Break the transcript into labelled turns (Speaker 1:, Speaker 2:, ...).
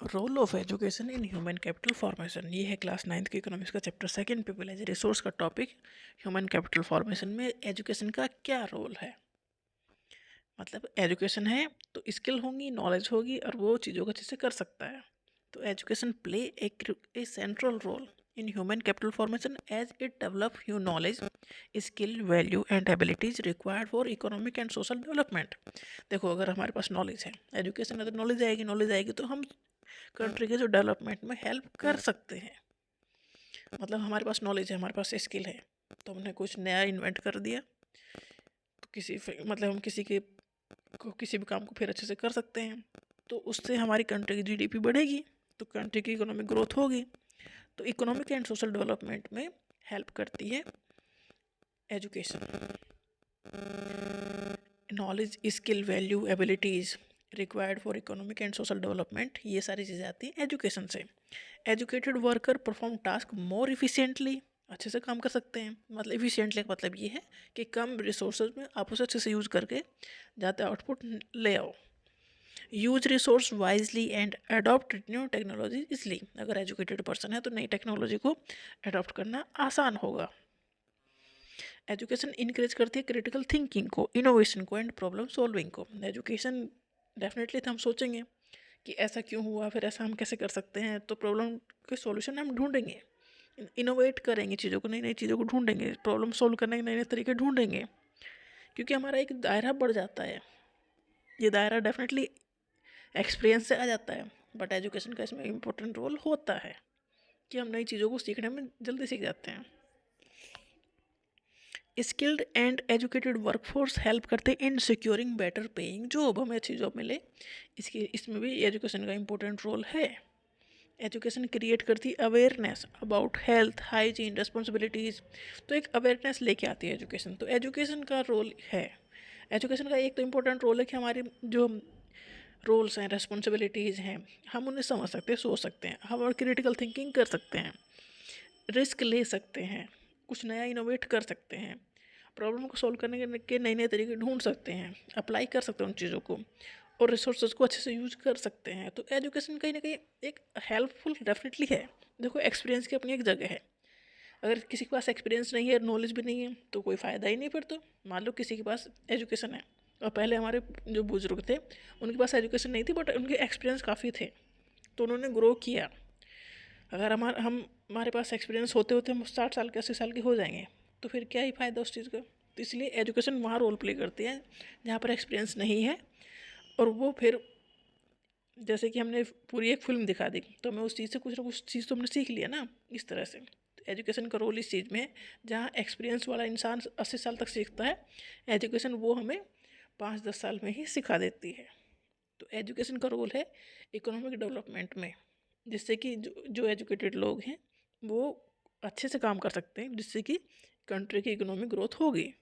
Speaker 1: Role of education in human capital formation. ये है class 9th के इकोनॉमिक्स का chapter second, people as resource का टॉपिक। ह्यूमन कैपिटल फॉर्मेशन में education का क्या रोल है। मतलब एजुकेशन है तो स्किल होंगी, नॉलेज होगी और वो चीज़ों को अच्छे से कर सकता है। तो education play a central role in human capital formation as it develop hue knowledge, skill, value and abilities required for economic and social development. देखो, अगर हमारे पास नॉलेज है, एजुकेशन है तो नॉलेज आएगी तो हम कंट्री के जो डेवलपमेंट में हेल्प कर सकते हैं। मतलब हमारे पास नॉलेज है, हमारे पास स्किल है, तो हमने कुछ नया इन्वेंट कर दिया तो मतलब हम किसी भी काम को फिर अच्छे से कर सकते हैं। तो उससे हमारी कंट्री की जीडीपी बढ़ेगी, तो कंट्री की इकोनॉमिक ग्रोथ होगी। तो इकोनॉमिक एंड सोशल डेवलपमेंट में हेल्प करती है education. Knowledge, skill, value, abilities required for economic and social development, ये सारी चीज़ें आती हैं एजुकेशन से। एजुकेटेड वर्कर परफॉर्म टास्क मोर इफिशिएंटली, अच्छे से काम कर सकते हैं। मतलब इफिशिएंटली का मतलब ये है कि कम रिसोर्सेज में आप उसे अच्छे से यूज़ करके ज़्यादा आउटपुट ले आओ। Use resource wisely and adopt new technology इसलिए, अगर एजुकेटेड पर्सन है तो नई टेक्नोलॉजी को अडॉप्ट करना आसान होगा। एजुकेशन इनक्रेज करती है क्रिटिकल थिंकिंग को, इनोवेशन को एंड प्रॉब्लम सॉल्विंग को। एजुकेशन डेफिनेटली तो हम सोचेंगे कि ऐसा क्यों हुआ, फिर ऐसा हम कैसे कर सकते हैं, तो प्रॉब्लम के सॉल्यूशन हम ढूंढेंगे, इनोवेट करेंगे चीज़ों को, नई नई चीज़ों को ढूंढेंगे, प्रॉब्लम सॉल्व करने के नए नए तरीके ढूंढेंगे, क्योंकि हमारा एक दायरा बढ़ जाता है। ये दायरा डेफिनेटली एक्सपीरियंस से आ जाता है, बट एजुकेशन का इसमें इम्पोर्टेंट रोल होता है कि हम नई चीज़ों को सीखने में जल्दी सीख जाते हैं। Skilled and educated workforce help करते हैं इन सिक्योरिंग बेटर पेइंग जॉब, हमें अच्छी जॉब मिले, इसमें भी एजुकेशन का इम्पोर्टेंट रोल है। एजुकेशन क्रिएट करती है awareness about health, hygiene, responsibilities. तो एक अवेयरनेस लेके आती है एजुकेशन, तो एजुकेशन का रोल है। एजुकेशन का एक तो इम्पोर्टेंट रोल है कि हमारी जो रोल्स हैं, रिस्पॉन्सिबिलिटीज़ हैं, हम उन्हें समझ सकते हैं, सोच सकते हैं, हम और क्रिटिकल थिंकिंग कर सकते हैं, रिस्क ले सकते हैं, कुछ नया इनोवेट कर सकते हैं, प्रॉब्लम को सॉल्व करने के नए नए तरीके ढूंढ सकते हैं, अप्लाई कर सकते हैं उन चीज़ों को, और रिसोर्सेज को अच्छे से यूज कर सकते हैं। तो एजुकेशन कहीं ना कहीं एक हेल्पफुल डेफिनेटली है। देखो, एक्सपीरियंस की अपनी एक जगह है। अगर किसी के पास एक्सपीरियंस नहीं है, नॉलेज भी नहीं है, तो कोई फ़ायदा ही नहीं। फिर तो मान लो किसी के पास एजुकेशन है, और पहले हमारे जो बुजुर्ग थे उनके पास एजुकेशन नहीं थी, बट उनके एक्सपीरियंस काफ़ी थे, तो उन्होंने ग्रो किया। अगर हमारे पास एक्सपीरियंस होते होते हम 60 साल के, 80 साल के हो जाएंगे, तो फिर क्या ही फ़ायदा उस चीज़ का। तो इसलिए एजुकेशन वहाँ रोल प्ले करती है जहाँ पर एक्सपीरियंस नहीं है, और वो फिर जैसे कि हमने पूरी एक फिल्म दिखा दी, तो हमें उस चीज़ से कुछ ना कुछ चीज़ तो हमने सीख लिया ना, इस तरह से। तो एजुकेशन का रोल इस चीज़ में है, जहाँ एक्सपीरियंस वाला इंसान 80 साल तक सीखता है, एजुकेशन वो हमें 5-10 साल में ही सिखा देती है। तो एजुकेशन का रोल है इकोनॉमिक डेवलपमेंट में, जिससे कि जो एजुकेटेड लोग हैं वो अच्छे से काम कर सकते हैं, जिससे कि कंट्री की इकोनॉमिक ग्रोथ होगी।